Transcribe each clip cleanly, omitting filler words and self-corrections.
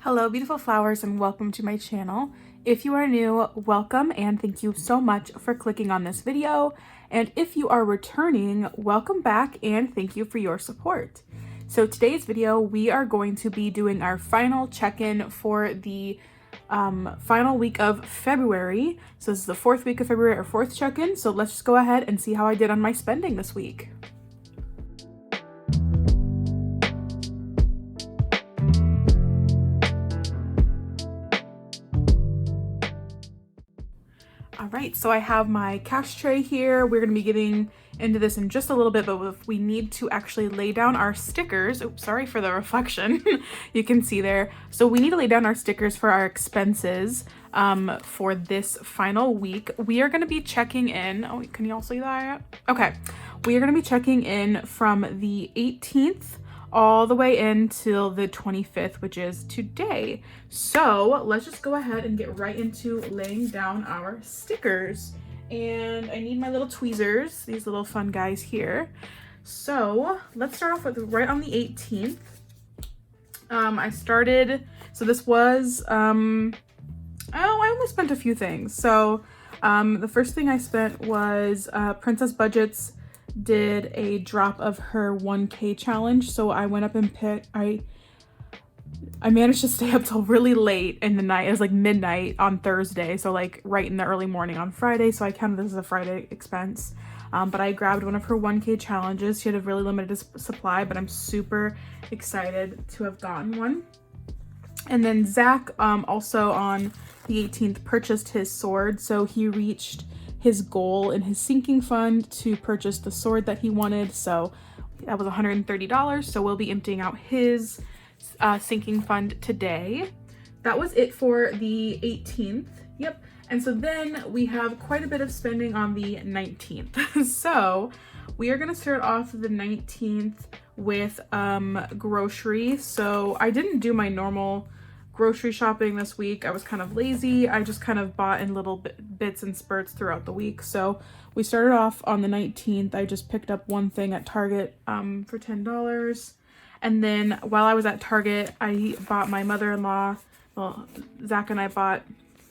Hello, beautiful flowers, and welcome to my channel. If you are new, welcome and thank you so much for clicking on this video. And if you are returning, welcome back and thank you for your support. So today's video, we are going to be doing our final check-in for the final week of February. So this is the fourth week of February, our fourth check-in. So let's just go ahead and see how I did on my spending this week. All right, so I have my cash tray here. We're gonna be getting into this in just a little bit, but we need to actually lay down our stickers. Oops, sorry for the reflection. You can see there. So we need to lay down our stickers for our expenses for this final week. We are gonna be checking in. Oh, can you all see that? Okay, we are gonna be checking in from the 18th all the way until the 25th, which is today. So let's just go ahead and get right into laying down our stickers. And I need my little tweezers, these little fun guys here. So let's start off with right on the 18th. So this was, I only spent a few things. So the first thing I spent was Princess Budgets did a drop of her 1K challenge. So I went up and I managed to stay up till really late in the night. It was like midnight on Thursday. So like right in the early morning on Friday. So I counted this as a Friday expense. But I grabbed one of her 1K challenges. She had a really limited supply, but I'm super excited to have gotten one. And then Zach also on the 18th purchased his sword. So he reached his goal in his sinking fund to purchase the sword that he wanted. So that was $130. So we'll be emptying out his sinking fund today. That was it for the 18th. Yep. And so then we have quite a bit of spending on the 19th. So we are going to start off the 19th with grocery. So I didn't do my normal grocery shopping this week. I was kind of lazy. I just kind of bought in little bits and spurts throughout the week. So we started off on the 19th. I just picked up one thing at Target for $10. And then while I was at Target, I bought my mother-in-law, well, Zach and I bought,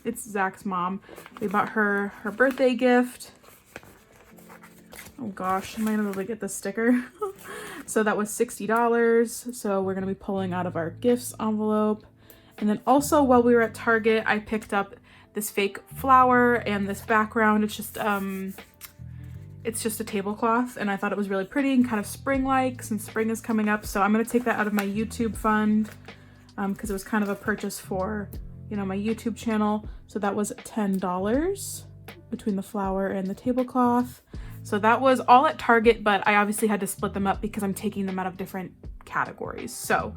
it's Zach's mom. We bought her birthday gift. Oh gosh, am I gonna be able to get the sticker? So that was $60. So we're gonna be pulling out of our gifts envelope. And then also while we were at Target, I picked up this fake flower and this background. It's just a tablecloth, and I thought it was really pretty and kind of spring-like since spring is coming up. So I'm gonna take that out of my YouTube fund because it was kind of a purchase for, you know, my YouTube channel. So that was $10 between the flower and the tablecloth. So that was all at Target, but I obviously had to split them up because I'm taking them out of different categories. So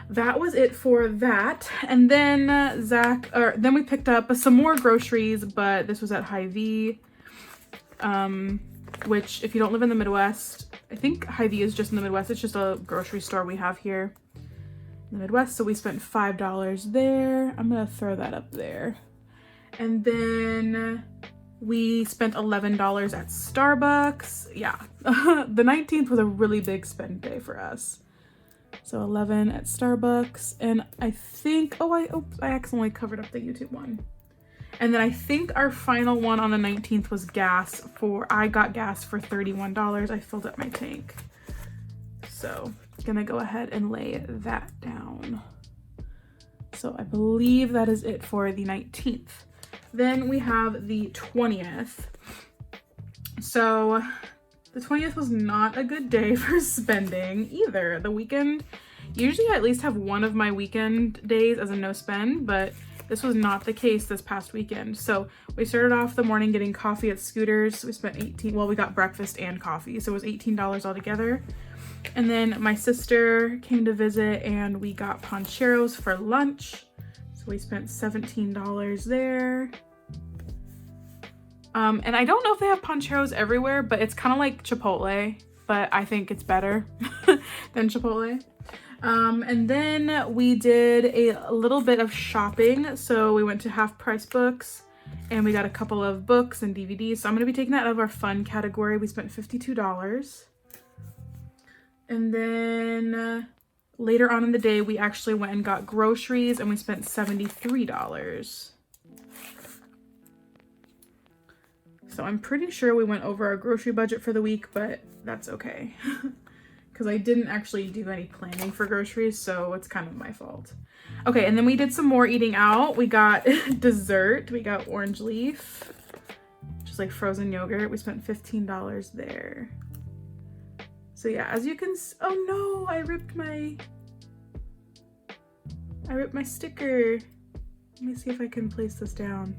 that was it for that. And then then we picked up some more groceries, but this was at Hy-Vee, which if you don't live in the Midwest, I think Hy-Vee is just in the Midwest. It's just a grocery store we have here in the Midwest. So we spent $5 there. I'm gonna throw that up there. And then we spent $11 at Starbucks. Yeah, the 19th was a really big spend day for us. So 11 at Starbucks, and I think, I accidentally covered up the YouTube one. And then I think our final one on the 19th was gas I got gas for $31. I filled up my tank. So I'm gonna go ahead and lay that down. So I believe that is it for the 19th. Then we have the 20th. So the 20th was not a good day for spending either. The weekend, usually I at least have one of my weekend days as a no spend, but this was not the case this past weekend. So we started off the morning getting coffee at Scooters. We spent we got breakfast and coffee. So it was $18 altogether. And then my sister came to visit and we got Poncheros for lunch. So we spent $17 there. And I don't know if they have Poncheros everywhere, but it's kind of like Chipotle, but I think it's better than Chipotle. And then we did a little bit of shopping. So we went to Half Price Books and we got a couple of books and DVDs. So I'm going to be taking that out of our fun category. We spent $52. And then later on in the day, we actually went and got groceries and we spent $73. So I'm pretty sure we went over our grocery budget for the week, but that's okay. Because I didn't actually do any planning for groceries, so it's kind of my fault. Okay, and then we did some more eating out. We got dessert. We got orange leaf, which is like frozen yogurt. We spent $15 there. So yeah, as you can oh no, I ripped my sticker. Let me see if I can place this down.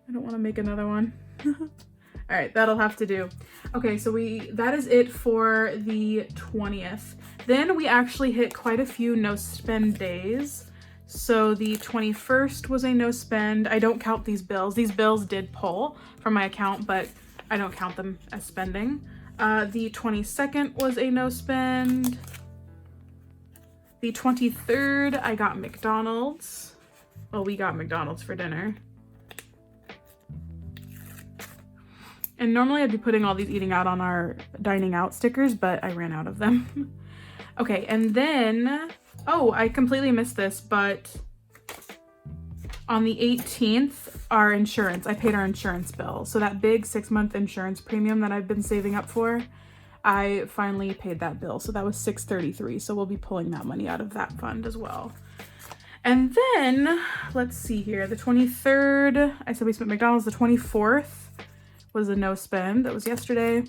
I don't want to make another one. All right, that'll have to do. Okay, so that is it for the 20th. Then we actually hit quite a few no spend days. So the 21st was a no spend. I don't count these bills. These bills did pull from my account, but I don't count them as spending. The 22nd was a no spend. The 23rd, I got McDonald's. Well, we got McDonald's for dinner. And normally I'd be putting all these eating out on our dining out stickers, but I ran out of them. Okay, and then, oh, I completely missed this, but on the 18th, I paid our insurance bill. So that big 6-month insurance premium that I've been saving up for, I finally paid that bill. So that was $633. So we'll be pulling that money out of that fund as well. And then, let's see here, the 23rd, I said we spent McDonald's. The 24th was a no spend. That was yesterday.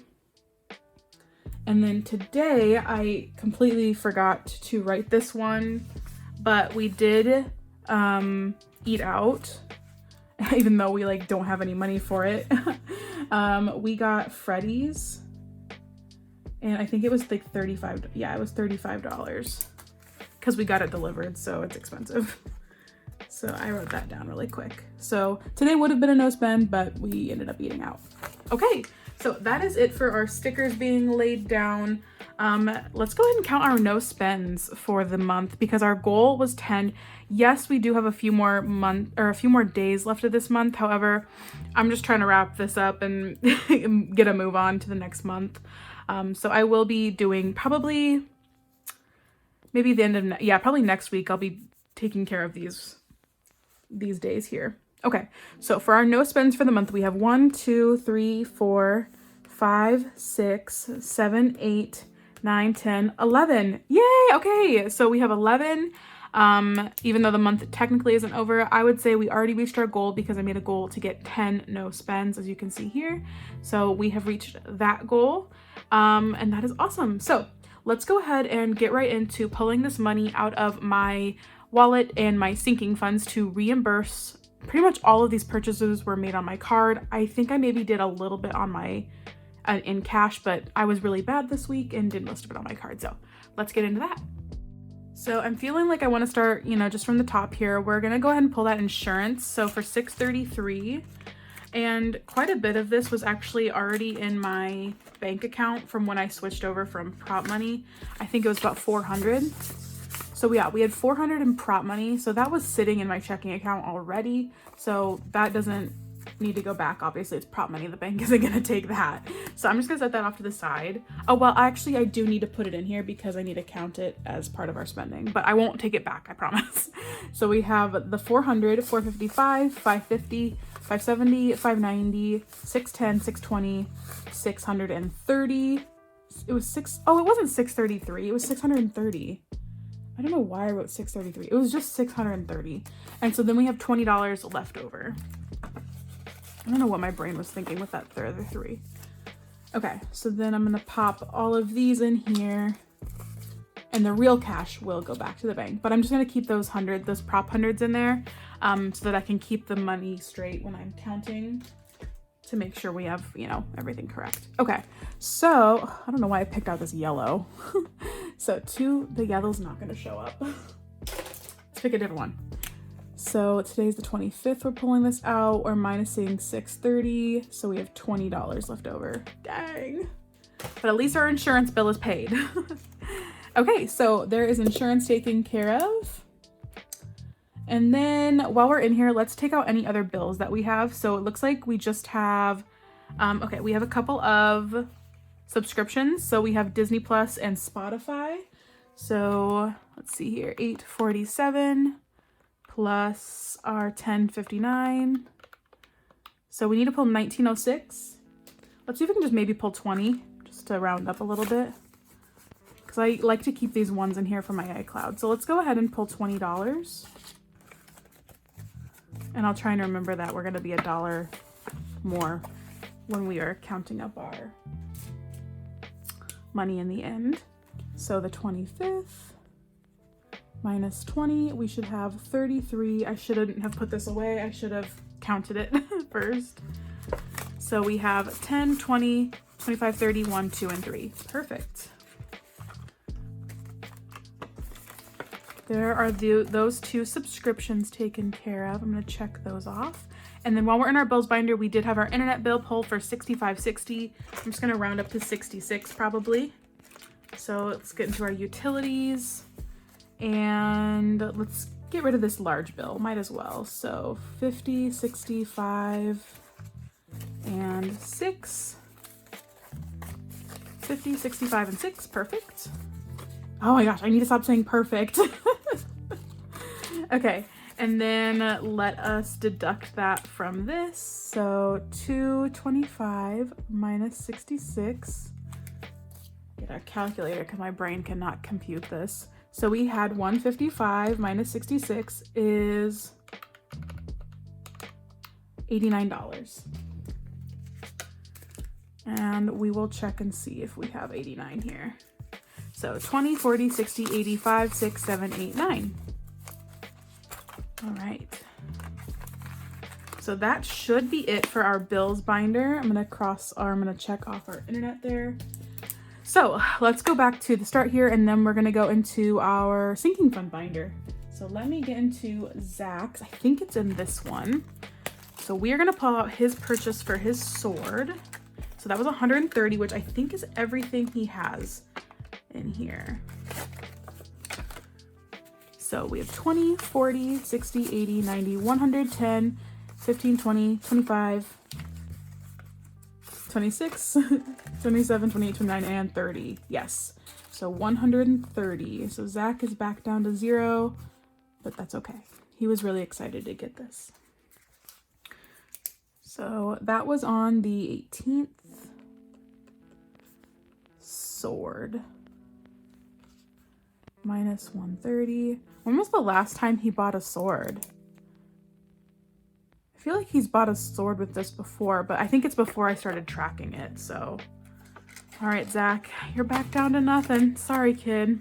And then today, I completely forgot to write this one, but we did eat out, even though we like don't have any money for it. We got Freddy's, and I think it was like $35. Yeah, it was $35 because we got it delivered, so it's expensive. So I wrote that down really quick. So today would have been a no spend, but we ended up eating out. Okay, so that is it for our stickers being laid down. Let's go ahead and count our no spends for the month because our goal was 10. Yes, we do have a few more days left of this month. However, I'm just trying to wrap this up and get a move on to the next month. So I will be doing probably maybe the end of, probably next week. I'll be taking care of these days here. Okay, so for our no spends for the month, we have 1, 2, 3, 4, 5, 6, 7, 8, 9, 10, 11. Yay! Okay, so we have 11. Even though the month technically isn't over, I would say we already reached our goal because I made a goal to get 10 no spends, as you can see here. So we have reached that goal, and that is awesome. So let's go ahead and get right into pulling this money out of my wallet and my sinking funds to reimburse. Pretty much all of these purchases were made on my card. I think I maybe did a little bit on my in cash, but I was really bad this week and did most of it on my card. So let's get into that. So I'm feeling like I want to start, just from the top here. We're going to go ahead and pull that insurance. So for $633, and quite a bit of this was actually already in my bank account from when I switched over from prop money. I think it was about $400. So yeah, we had $400 in prop money. So that was sitting in my checking account already. So that doesn't need to go back. Obviously it's prop money. The bank isn't going to take that. So I'm just going to set that off to the side. Oh, well, actually I do need to put it in here because I need to count it as part of our spending, but I won't take it back. I promise. So we have the 400, 455, 550, 570, 590, 610, 620, 630. It was it wasn't 633. It was 630. I don't know why I wrote 633. It was just 630. And so then we have $20 left over. I don't know what my brain was thinking with that other three. Okay, so then I'm gonna pop all of these in here, and the real cash will go back to the bank. But I'm just gonna keep those prop hundreds in there, so that I can keep the money straight when I'm counting to make sure we have, everything correct. Okay, so I don't know why I picked out this yellow. So the yellow's not gonna show up. Let's pick a different one. So today's the 25th, we're pulling this out, we're minusing $630, so we have $20 left over. Dang. But at least our insurance bill is paid. Okay, so there is insurance taken care of. And then while we're in here, let's take out any other bills that we have. So it looks like we just have, we have a couple of subscriptions. So we have Disney Plus and Spotify. So let's see here, 847 plus our 1059. So we need to pull 1906. Let's see if we can just maybe pull 20 just to round up a little bit, because I like to keep these ones in here for my iCloud. So let's go ahead and pull $20. And I'll try and remember that we're going to be $1 more when we are counting up our money in the end. So the 25th minus 20, we should have 33. I shouldn't have put this away. I should have counted it first. So we have 10, 20, 25, 30, 1, 2, and 3. Perfect. There are those 2 subscriptions taken care of. I'm going to check those off. And then while we're in our bills binder, we did have our internet bill pull for $65.60. I'm just going to round up to 66 probably. So let's get into our utilities and let's get rid of this large bill. Might as well. So 50, 65, and 6. 50, 65, and 6. Perfect. Oh my gosh, I need to stop saying perfect. Okay, and then let us deduct that from this. So 225 minus 66. Get a calculator because my brain cannot compute this. So we had 155 minus 66 is $89. And we will check and see if we have 89 here. So 20, 40, 60, 85, 6, 7, 8, 9. All right. So that should be it for our bills binder. I'm gonna check off our internet there. So let's go back to the start here, and then we're gonna go into our sinking fund binder. So let me get into Zach's. I think it's in this one. So we are gonna pull out his purchase for his sword. So that was 130, which I think is everything he has in here. So we have 20, 40, 60, 80, 90, 110, 15, 20, 25, 26, 27, 28, 29, and 30. Yes. So 130. So Zach is back down to 0, but that's okay. He was really excited to get this. So that was on the 18th. Sword. Minus 130. When was the last time he bought a sword? I feel like he's bought a sword with this before, but I think it's before I started tracking it, so. All right, Zach, you're back down to nothing. Sorry, kid.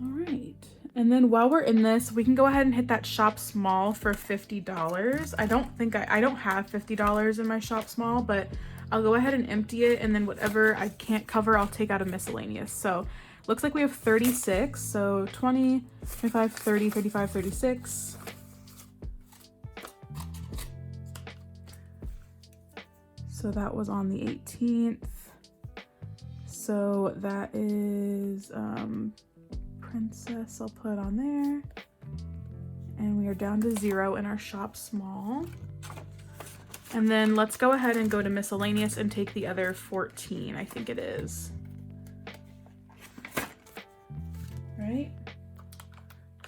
All right. And then while we're in this, we can go ahead and hit that shop small for $50. I don't have $50 in my shop small, but I'll go ahead and empty it, and then whatever I can't cover, I'll take out of miscellaneous. So looks like we have 36. So 20, 25, 30, 35, 36. So that was on the 18th. So that is Princess, I'll put on there. And we are down to 0 in our shop small. And then let's go ahead and go to miscellaneous and take the other 14, I think it is. Right?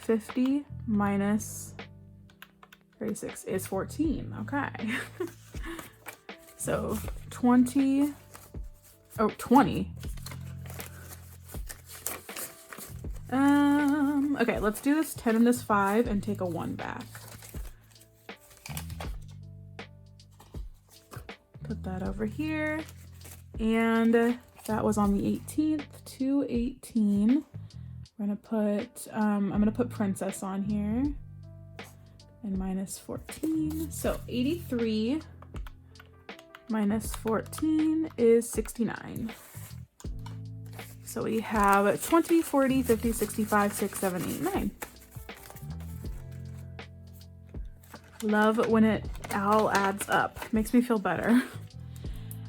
50 minus 36 is 14, okay. So 20, oh, 20. Okay, let's do this 10 and this 5 and take a 1 back. Put that over here. And that was on the 18th, 218. We're gonna put, I'm gonna put Princess on here. And minus 14. So 83 minus 14 is 69. So we have 20, 40, 50, 65, 6, 7, 8, 9. Love when it all adds up. Makes me feel better.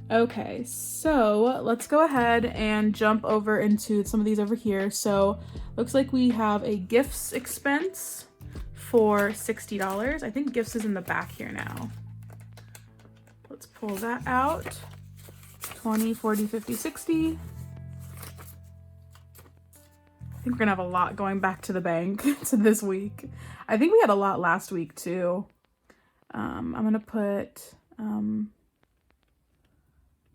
Okay, so let's go ahead and jump over into some of these over here. So looks like we have a gifts expense for $60. I think gifts is in the back here now. Let's pull that out. 20, 40, 50, 60. I think we're gonna have a lot going back to the bank to this week. I think we had a lot last week too. I'm gonna put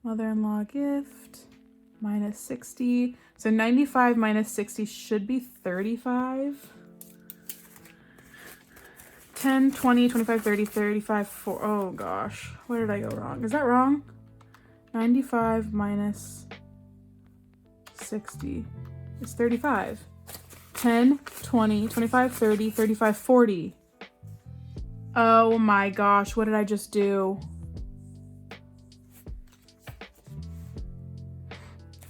mother-in-law gift minus 60. So 95 minus 60 should be 35. 10, 20, 25, 30, 35, 4. Oh gosh, where did I go wrong? Is that wrong? 95 minus 60 is 35. 10, 20, 25, 30, 35, 40. Oh my gosh, what did I just do?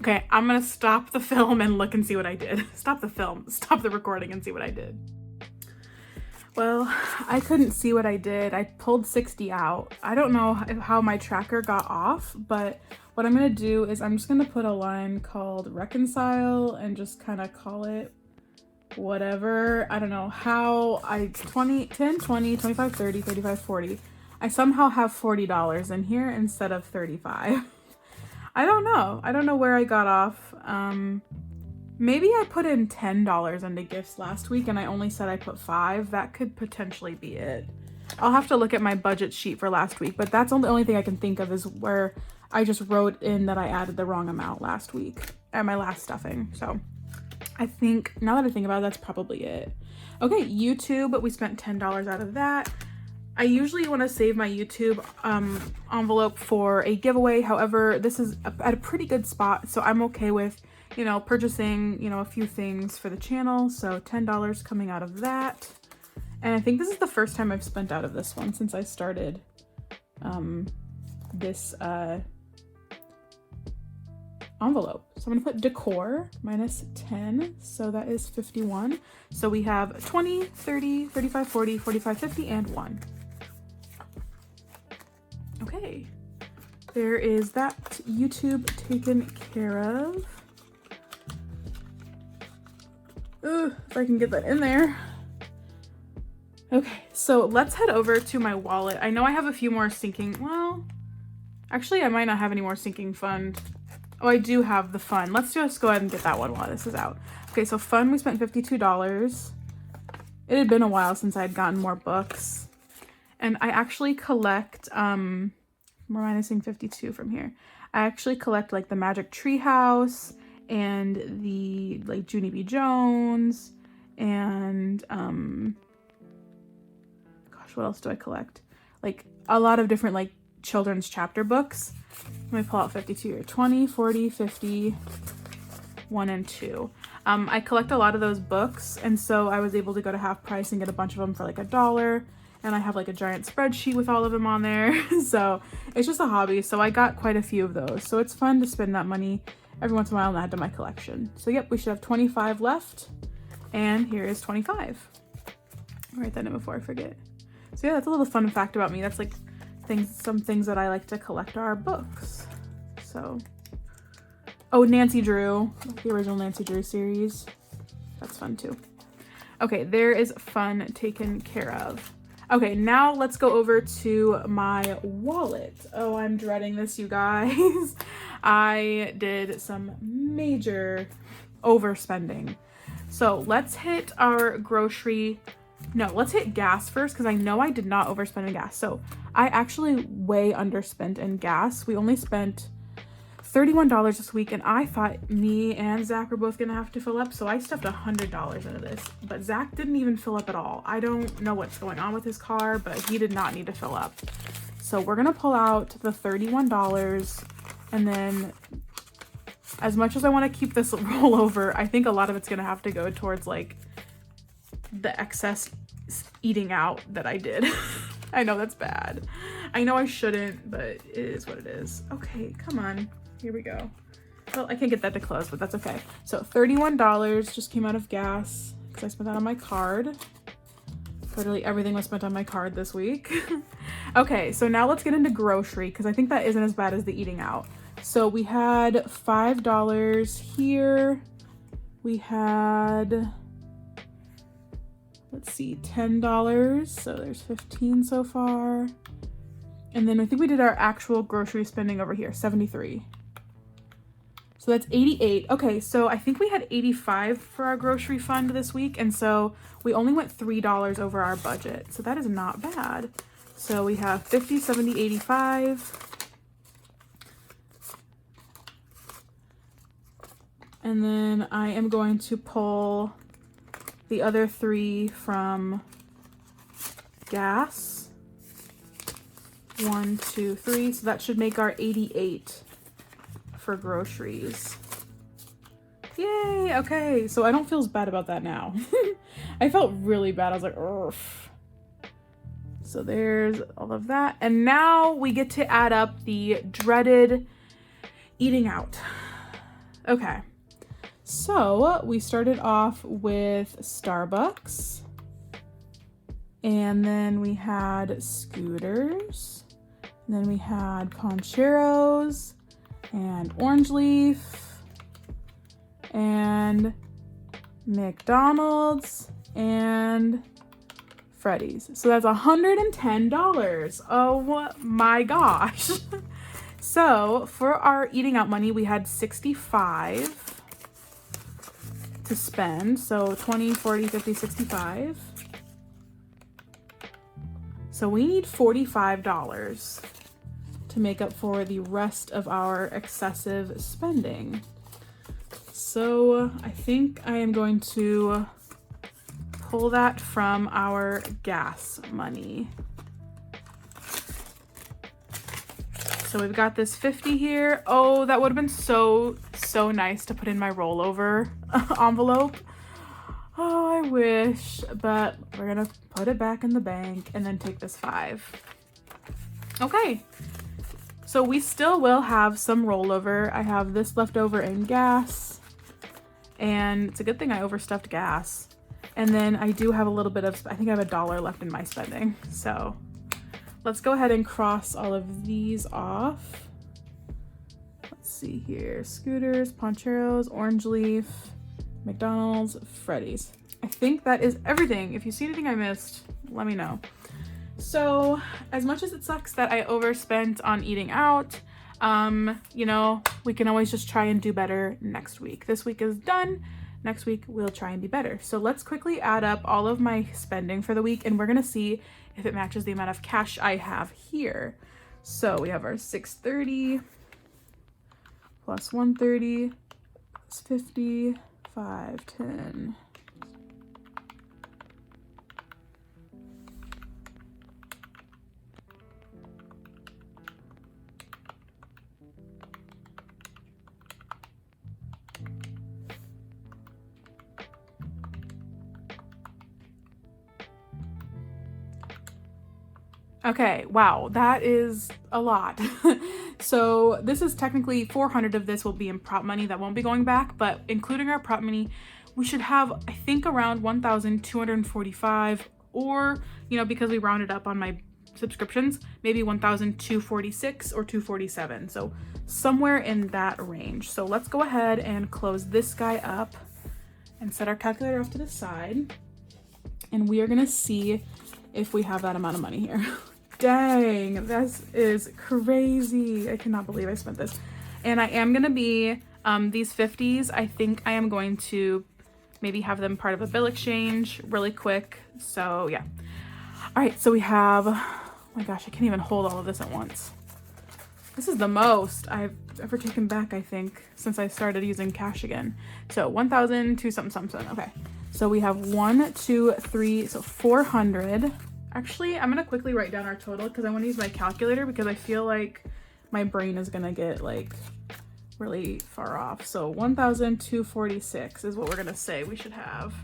Okay, I'm gonna stop the film and look and see what I did. Stop the film, stop the recording and see what I did. Well, I couldn't see what I did. I pulled 60 out. I don't know how my tracker got off, but what I'm gonna do is I'm just gonna put a line called reconcile and just kind of call it whatever. I don't know how 10, 20, 25, 30, 35, 40. I somehow have $40 in here instead of 35. I don't know where I got off. Maybe I put in $10 into gifts last week and I only said I put 5. That could potentially be it. I'll have to look at my budget sheet for last week, but that's the only thing I can think of is where I just wrote in that I added the wrong amount last week at my last stuffing. So I think, now that I think about it, that's probably it. Okay, YouTube, we spent $10 out of that. I usually want to save my YouTube envelope for a giveaway. However, this is at a pretty good spot, so I'm okay with, you know, purchasing, you know, a few things for the channel. So $10 coming out of that. And I think this is the first time I've spent out of this one since I started this envelope. So I'm gonna put decor minus 10, so that is 51. So we have 20, 30, 35, 40, 45, 50, and 1. Okay, there is that YouTube taken care of. Ooh, if I can get that in there. Okay, so let's head over to my wallet. I know I have a few more sinking, well, actually I might not have any more sinking fund. Oh, I do have the fun. Let's just go ahead and get that one while this is out. Okay, so fun, we spent $52. It had been a while since I had gotten more books. And I actually collect, we're minusing 52 from here. I actually collect like the Magic Treehouse and the like Junie B. Jones and, gosh, what else do I collect? Like a lot of different like children's chapter books. Let me pull out 52 here. 20, 40, 50, 1, and 2. I collect a lot of those books, and so I was able to go to half price and get a bunch of them for like $1. And I have like a giant spreadsheet with all of them on there. So it's just a hobby. So I got quite a few of those. So it's fun to spend that money every once in a while and add to my collection. So yep, we should have 25 left. And here is 25. I'll write that in before I forget. So yeah, that's a little fun fact about me. That's like some things that I like to collect are books. So, oh, Nancy Drew, the original Nancy Drew series. That's fun too. Okay, there is fun taken care of. Okay, now let's go over to my wallet. Oh, I'm dreading this, you guys. I did some major overspending. So let's hit our grocery. No, let's hit gas first because I know I did not overspend in gas. So I actually way underspent in gas. We only spent $31 this week, and I thought me and Zach were both gonna have to fill up, so I stuffed $100 into this, but Zach didn't even fill up at all. I don't know what's going on with his car, but he did not need to fill up. So we're gonna pull out the $31, and then as much as I want to keep this rollover, I think a lot of it's gonna have to go towards like the excess eating out that I did. I know that's bad. I know I shouldn't, but it is what it is. Okay, come on. Here we go. Well, I can't get that to close, but that's okay. So $31 just came out of gas because I spent that on my card. Literally everything was spent on my card this week. Okay, so now let's get into grocery because I think that isn't as bad as the eating out. So we had $5 here. We had, let's see, $10. So there's 15 so far. And then I think we did our actual grocery spending over here, 73. So that's 88. Okay, so I think we had 85 for our grocery fund this week, and so we only went $3 over our budget. So that is not bad. So we have 50, 70, 85. And then I am going to pull the other 3 from gas. 1, 2, 3. So that should make our 88 for groceries. Yay! Okay, so I don't feel as bad about that now. I felt really bad. I was like, ugh. So there's all of that. And now we get to add up the dreaded eating out. Okay. So we started off with Starbucks, and then we had Scooters, and then we had Poncheros, and Orange Leaf, and McDonald's, and Freddy's. So that's $110. Oh my gosh. So for our eating out money, we had 65 to spend. So 20, 40, 50, 65. So we need $45 to make up for the rest of our excessive spending. So I think I am going to pull that from our gas money. So we've got this 50 here. Oh, that would have been so nice to put in my rollover envelope. Oh, I wish, but we're gonna put it back in the bank and then take this 5. Okay, so we still will have some rollover. I have this left over in gas, and it's a good thing I overstuffed gas. And then I do have a little bit of, I think I have $1 left in my spending. So let's go ahead and cross all of these off. Let's see here. Scooters, Poncheros, Orange Leaf, McDonald's, Freddy's. I think that is everything. If you see anything I missed, let me know. So as much as it sucks that I overspent on eating out, you know, we can always just try and do better next week. This week is done. Next week we'll try and be better. So let's quickly add up all of my spending for the week, and we're gonna see if it matches the amount of cash I have here. So we have our 630 plus 130 plus 50, 5, 10. Okay, wow, that is a lot. So this is technically 400 of this will be in prop money that won't be going back, but including our prop money, we should have, I think, around 1,245, or, you know, because we rounded up on my subscriptions, maybe 1,246 or 247. So somewhere in that range. So let's go ahead and close this guy up and set our calculator off to the side. And we are gonna see if we have that amount of money here. Dang, this is crazy. I cannot believe I spent this. And I am gonna be, these 50s, I think I am going to maybe have them part of a bill exchange really quick. So yeah. All right, so we have, oh my gosh, I can't even hold all of this at once. This is the most I've ever taken back, I think, since I started using cash again. So 1,002 something. Okay. So we have 1, 2, 3, so 400. Actually, I'm gonna quickly write down our total because I want to use my calculator, because I feel like my brain is gonna get like really far off. So 1,246 is what we're gonna say we should have.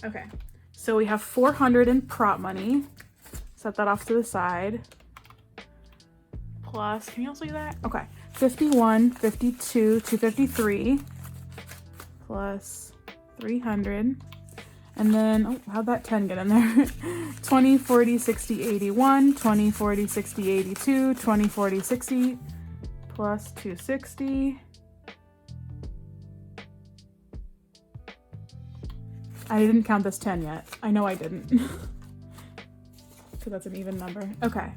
Okay, so we have 400 in prop money. Set that off to the side. Plus, can you also do that? Okay, 51, 52, 253 plus 300. And then, oh, how'd that 10 get in there? 20, 40, 60, 81, 20, 40, 60, 82, 20, 40, 60, plus 260. I didn't count this 10 yet. I know I didn't. Because that's an even number. Okay.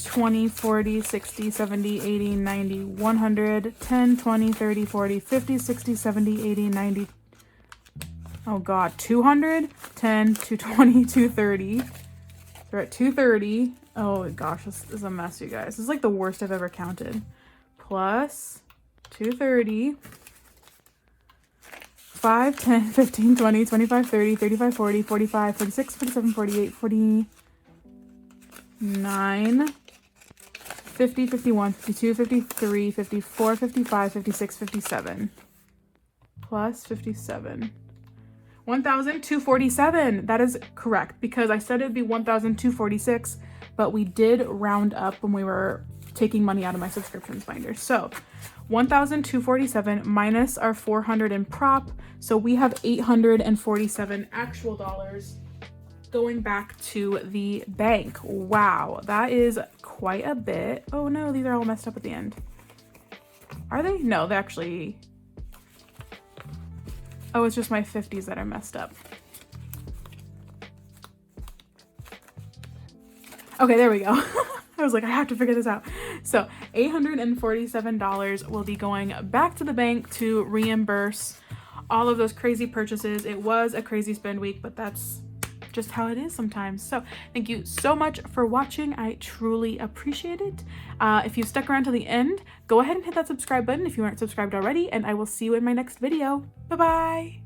20, 40, 60, 70, 80, 90, 100, 10, 20, 30, 40, 50, 60, 70, 80, 90. Oh God, 200, 10, 220, 230. We're at 230. Oh gosh, this is a mess, you guys. This is like the worst I've ever counted. Plus 230. 5, 10, 15, 20, 25, 30, 35, 40, 45, 46, 47, 48, 49, 50, 51, 52, 53, 54, 55, 56, 57. Plus 57. 1,247. That is correct because I said it would be 1,246, but we did round up when we were taking money out of my subscriptions binder. So 1,247 minus our 400 in prop. So we have 847 actual dollars going back to the bank. Wow, that is quite a bit. Oh no, these are all messed up at the end. Are they? No, they actually... Oh, it's just my 50s that are messed up. Okay, there we go. I was like, I have to figure this out. So $847 will be going back to the bank to reimburse all of those crazy purchases. It was a crazy spend week, but that's just how it is sometimes. So thank you so much for watching. I truly appreciate it. If you stuck around to the end, go ahead and hit that subscribe button if you aren't subscribed already, and I will see you in my next video. Bye-bye.